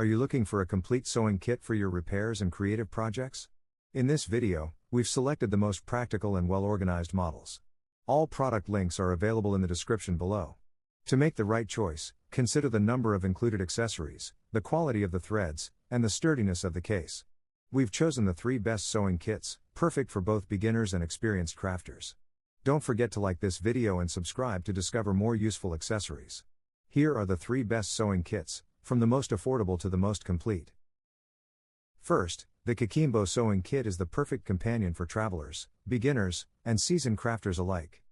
Are you looking for a complete sewing kit for your repairs and creative projects? In this video, we've selected the most practical and well-organized models. All product links are available in the description below. To make the right choice, consider the number of included accessories, the quality of the threads, and the sturdiness of the case. We've chosen the 3 best sewing kits, perfect for both beginners and experienced crafters. Don't forget to like this video and subscribe to discover more useful accessories. Here are the 3 best sewing kits, from the most affordable to the most complete. First, the Coquimbo Sewing Kit is the perfect companion for travelers, beginners, and seasoned crafters alike.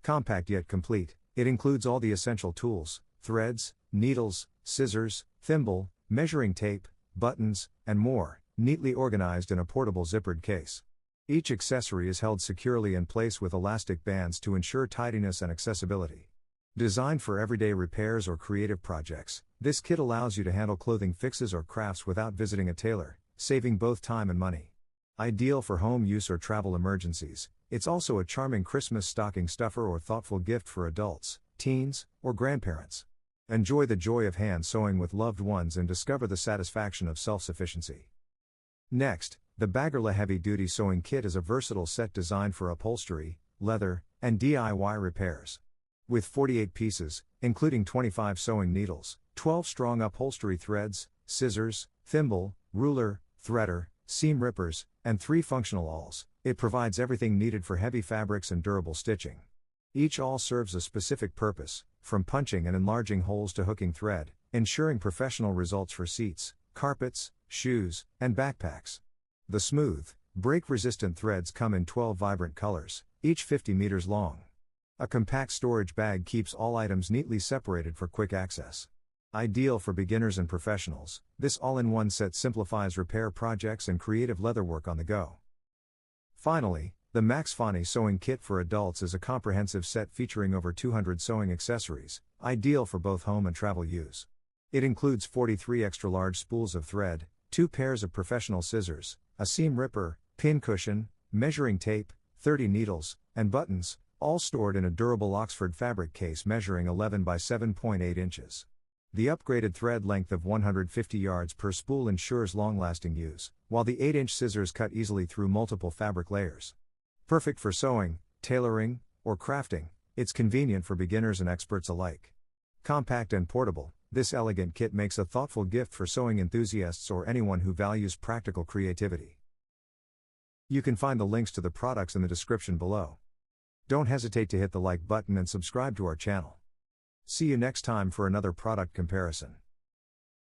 Compact yet complete, it includes all the essential tools, threads, needles, scissors, thimble, measuring tape, buttons, and more, neatly organized in a portable zippered case. Each accessory is held securely in place with elastic bands to ensure tidiness and accessibility. Designed for everyday repairs or creative projects, this kit allows you to handle clothing fixes or crafts without visiting a tailor, saving both time and money. Ideal for home use or travel emergencies, it's also a charming Christmas stocking stuffer or thoughtful gift for adults, teens, or grandparents. Enjoy the joy of hand sewing with loved ones and discover the satisfaction of self-sufficiency. Next, the Bagerla Heavy Duty Sewing Kit is a versatile set designed for upholstery, leather, and DIY repairs. With 48 pieces, including 25 sewing needles, 12 strong upholstery threads, scissors, thimble, ruler, threader, seam rippers, and 3 functional awls, it provides everything needed for heavy fabrics and durable stitching. Each awl serves a specific purpose, from punching and enlarging holes to hooking thread, ensuring professional results for seats, carpets, shoes, and backpacks. The smooth, break-resistant threads come in 12 vibrant colors, each 50 meters long. A compact storage bag keeps all items neatly separated for quick access. Ideal for beginners and professionals, this all-in-one set simplifies repair projects and creative leatherwork on the go. Finally, the Maxfanay Sewing Kit for adults is a comprehensive set featuring over 200 sewing accessories, ideal for both home and travel use. It includes 43 extra-large spools of thread, 2 pairs of professional scissors, a seam ripper, pin cushion, measuring tape, 30 needles, and buttons, all stored in a durable Oxford fabric case measuring 11 by 7.8 inches. The upgraded thread length of 150 yards per spool ensures long-lasting use, while the 8-inch scissors cut easily through multiple fabric layers. Perfect for sewing, tailoring, or crafting, it's convenient for beginners and experts alike. Compact and portable, this elegant kit makes a thoughtful gift for sewing enthusiasts or anyone who values practical creativity. You can find the links to the products in the description below. Don't hesitate to hit the like button and subscribe to our channel. See you next time for another product comparison.